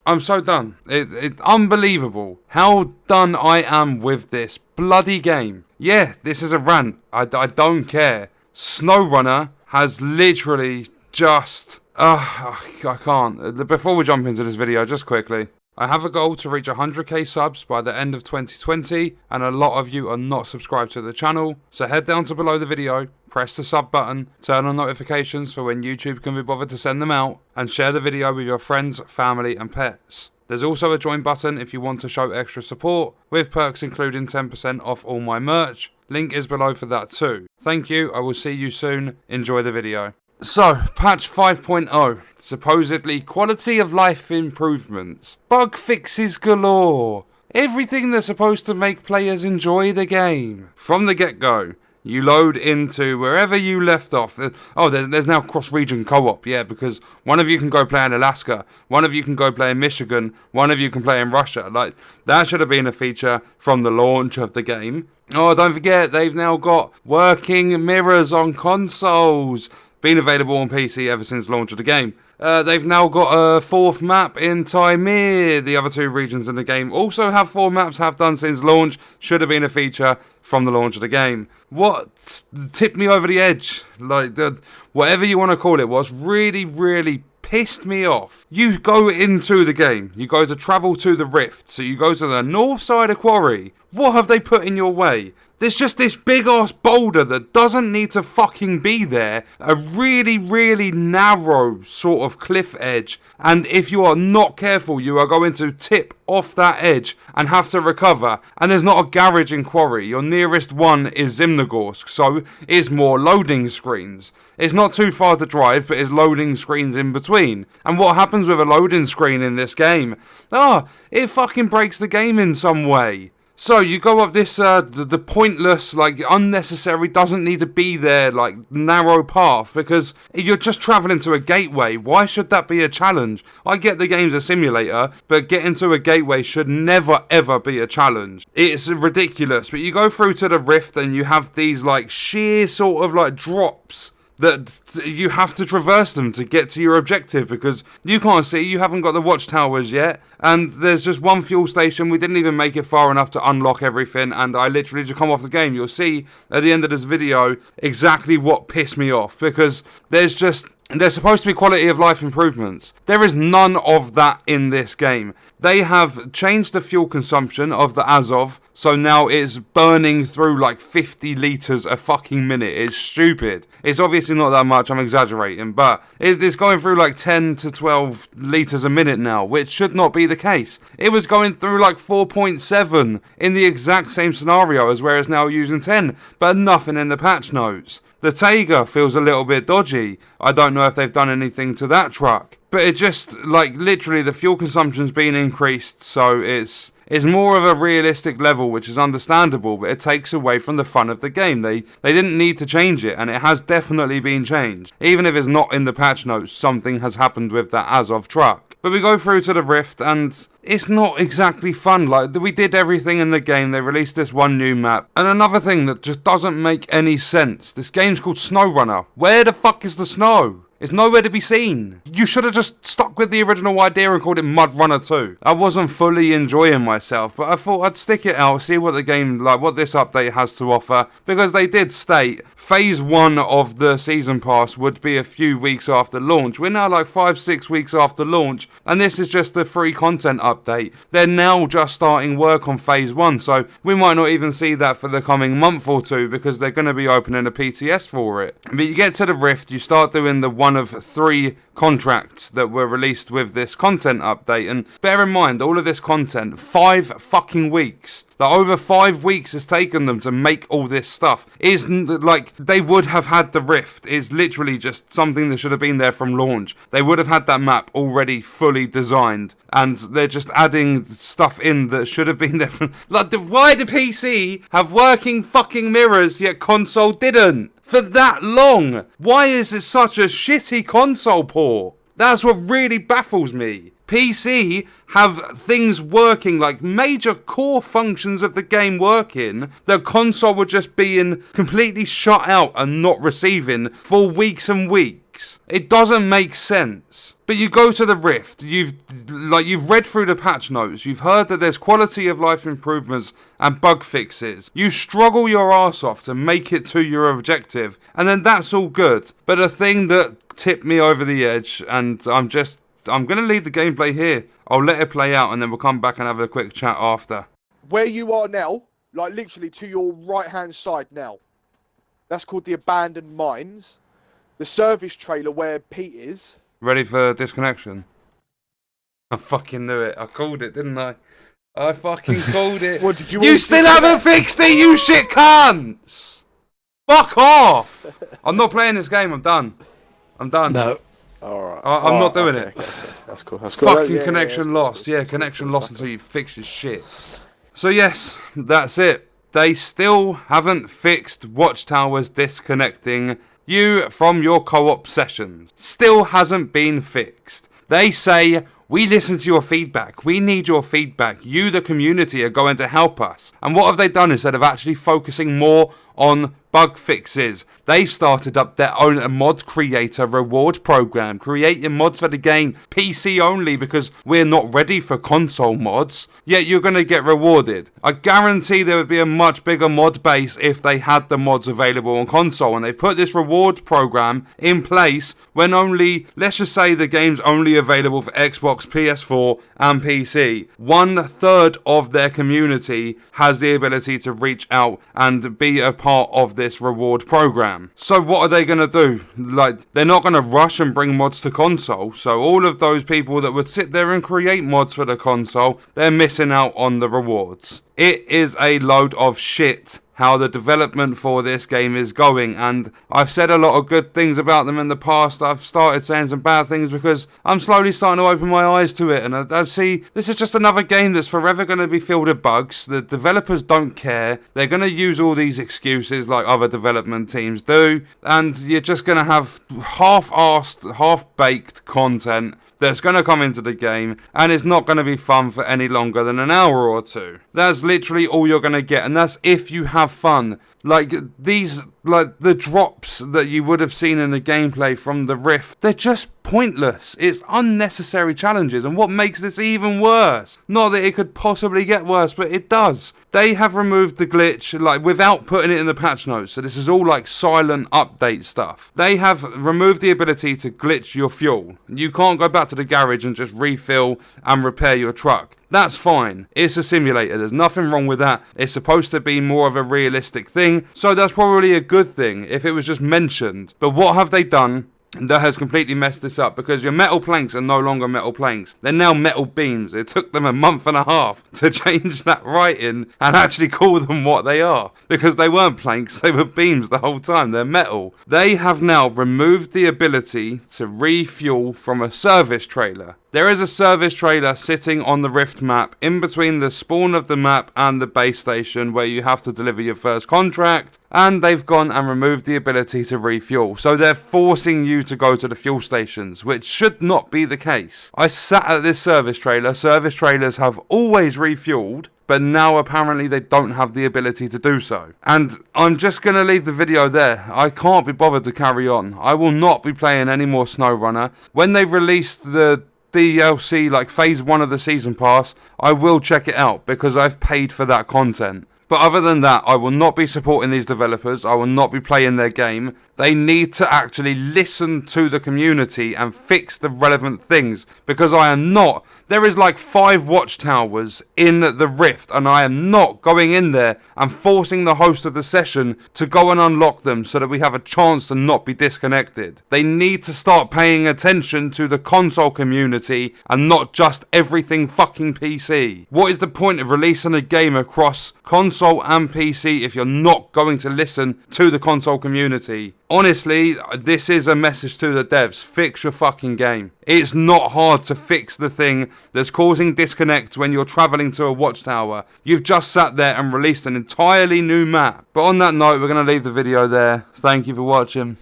I'm so done. It's unbelievable how done I am with this bloody game. Yeah, this is a rant. I don't care. SnowRunner has literally just... I can't. Before we jump into this video, just quickly. I have a goal to reach 100k subs by the end of 2020, and a lot of you are not subscribed to the channel, so head down to below the video, press the sub button, turn on notifications for when YouTube can be bothered to send them out, and share the video with your friends, family and pets. There's also a join button if you want to show extra support, with perks including 10% off all my merch. Link is below for that too. Thank you, I will see you soon, enjoy the video. So, patch 5.0, supposedly quality of life improvements, bug fixes galore, everything that's supposed to make players enjoy the game. From the get-go, you load into wherever you left off. Oh, there's now cross-region co-op, yeah, because one of you can go play in Alaska, one of you can go play in Michigan, one of you can play in Russia. Like, that should have been a feature from the launch of the game. Oh, don't forget, they've now got working mirrors on consoles. Been available on PC ever since launch of the game. They've now got a 4th map in Taimir. The other 2 regions in the game also have 4 maps, have done since launch. Should have been a feature from the launch of the game. What tipped me over the edge, like whatever you want to call it, was really pissed me off. You go into the game, you go to travel to the rift, so you go to the north side of Quarry. What have they put in your way? There's just this big ass boulder that doesn't need to fucking be there. A really narrow sort of cliff edge. And if you are not careful, you are going to tip off that edge and have to recover. And there's not a garage in Quarry. Your nearest one is Zimnogorsk, so it's more loading screens. It's not too far to drive, but it's loading screens in between. And what happens with a loading screen in this game? It fucking breaks the game in some way. So you go up this, the pointless, like, unnecessary, doesn't need to be there, like, narrow path, because you're just travelling to a gateway. Why should that be a challenge? I get the game's a simulator, but getting to a gateway should never, ever be a challenge. It's ridiculous, but you go through to the rift and you have these, like, sheer sort of, like, drops that you have to traverse them to get to your objective, because you can't see, you haven't got the watchtowers yet, and there's just one fuel station. We didn't even make it far enough to unlock everything, and I literally just come off the game. You'll see at the end of this video exactly what pissed me off, because there's supposed to be quality of life improvements. There is none of that in this game. They have changed the fuel consumption of the Azov, so now it's burning through like 50 litres a fucking minute. It's stupid. It's obviously not that much, I'm exaggerating, but it's going through like 10 to 12 litres a minute now, which should not be the case. It was going through like 4.7 in the exact same scenario as where it's now using 10, but nothing in the patch notes. The Taiga feels a little bit dodgy. I don't know if they've done anything to that truck. But it just, like, literally the fuel consumption's been increased, so it's more of a realistic level, which is understandable, but it takes away from the fun of the game. They didn't need to change it, and it has definitely been changed. Even if it's not in the patch notes, something has happened with that Azov truck. But we go through to the rift, and it's not exactly fun. Like, we did everything in the game. They released this one new map. And another thing that just doesn't make any sense. This game's called SnowRunner. Where the fuck is the snow? It's nowhere to be seen. You should have just stuck with the original idea and called it Mud Runner 2. I wasn't fully enjoying myself, but I thought I'd stick it out, see what the game, like, what this update has to offer, because they did state Phase 1 of the Season Pass would be a few weeks after launch. We're now like 5-6 weeks after launch, and this is just a free content update. They're now just starting work on Phase 1, so we might not even see that for the coming month or two, because they're going to be opening a PTS for it. But you get to the Rift, you start doing the one of 3 contracts that were released with this content update, and bear in mind, all of this content, 5 fucking weeks. Like, over 5 weeks has taken them to make all this stuff. Isn't like they would have had the Rift. Is literally just something that should have been there from launch. They would have had that map already fully designed, and they're just adding stuff in that should have been there from. Like, why did PC have working fucking mirrors yet console didn't? For that long? Why is it such a shitty console port? That's what really baffles me. PC have things working, like major core functions of the game working, the console would just being completely shut out and not receiving for weeks and weeks. fix. It doesn't make sense. But you go to the Rift, you've read through the patch notes, you've heard that there's quality of life improvements and bug fixes. You struggle your arse off to make it to your objective, and then that's all good. But the thing that tipped me over the edge, and I'm going to leave the gameplay here. I'll let it play out and then we'll come back and have a quick chat after. Where you are now, like literally to your right-hand side now, that's called the abandoned mines. The service trailer where Pete is. Ready for disconnection? I fucking knew it. I called it, didn't I? I fucking called it. What, did you still haven't fixed it, you shit cunts! Fuck off! I'm not playing this game, I'm done. I'm done. No. Alright. I'm not doing it. Okay. That's cool. That's cool. Fucking connection lost. Yeah, connection lost until you fix your shit. So yes, that's it. They still haven't fixed watchtowers disconnecting you from your co-op sessions. Still hasn't been fixed. They say, we listen to your feedback. We need your feedback. You, the community, are going to help us. And what have they done instead of actually focusing more on bug fixes? They've started up their own mod creator reward program, creating mods for the game PC only because we're not ready for console mods, yet you're going to get rewarded. I guarantee there would be a much bigger mod base if they had the mods available on console, and they've put this reward program in place when only, let's just say the game's only available for Xbox, PS4 and PC. 1/3 of their community has the ability to reach out and be a part of this reward program. So what are they going to do? Like, they're not going to rush and bring mods to console, so all of those people that would sit there and create mods for the console, they're missing out on the rewards. It is a load of shit how the development for this game is going, and I've said a lot of good things about them in the past. I've started saying some bad things because I'm slowly starting to open my eyes to it, and I see this is just another game that's forever going to be filled with bugs. The developers don't care. They're going to use all these excuses like other development teams do, and you're just going to have half-arsed, half-baked content that's going to come into the game, and it's not going to be fun for any longer than an hour or two. That's literally all you're going to get, and that's if you have fun. Like, these, like, the drops that you would have seen in the gameplay from the Rift, they're just pointless. It's unnecessary challenges, and what makes this even worse? Not that it could possibly get worse, but it does. They have removed the glitch, like, without putting it in the patch notes, so this is all, like, silent update stuff. They have removed the ability to glitch your fuel. You can't go back to the garage and just refill and repair your truck. That's fine. It's a simulator. There's nothing wrong with that. It's supposed to be more of a realistic thing, so that's probably a good thing if it was just mentioned. But what have they done that has completely messed this up? Because your metal planks are no longer metal planks. They're now metal beams. It took them a month and a half to change that writing and actually call them what they are. Because they weren't planks, they were beams the whole time. They're metal. They have now removed the ability to refuel from a service trailer. There is a service trailer sitting on the Rift map in between the spawn of the map and the base station where you have to deliver your first contract, and they've gone and removed the ability to refuel. So they're forcing you to go to the fuel stations, which should not be the case. I sat at this service trailer. Service trailers have always refueled, but now apparently they don't have the ability to do so. And I'm just going to leave the video there. I can't be bothered to carry on. I will not be playing any more SnowRunner. When they released the DLC, like phase 1 of the season pass, I will check it out because I've paid for that content. But other than that, I will not be supporting these developers. I will not be playing their game. They need to actually listen to the community and fix the relevant things, because I am not. There is like 5 watchtowers in the Rift, and I am not going in there and forcing the host of the session to go and unlock them so that we have a chance to not be disconnected. They need to start paying attention to the console community and not just everything fucking PC. What is the point of releasing a game across console and PC if you're not going to listen to the console community? Honestly, this is a message to the devs. Fix your fucking game. It's not hard to fix the thing that's causing disconnects when you're travelling to a watchtower. You've just sat there and released an entirely new map. But on that note, we're going to leave the video there. Thank you for watching.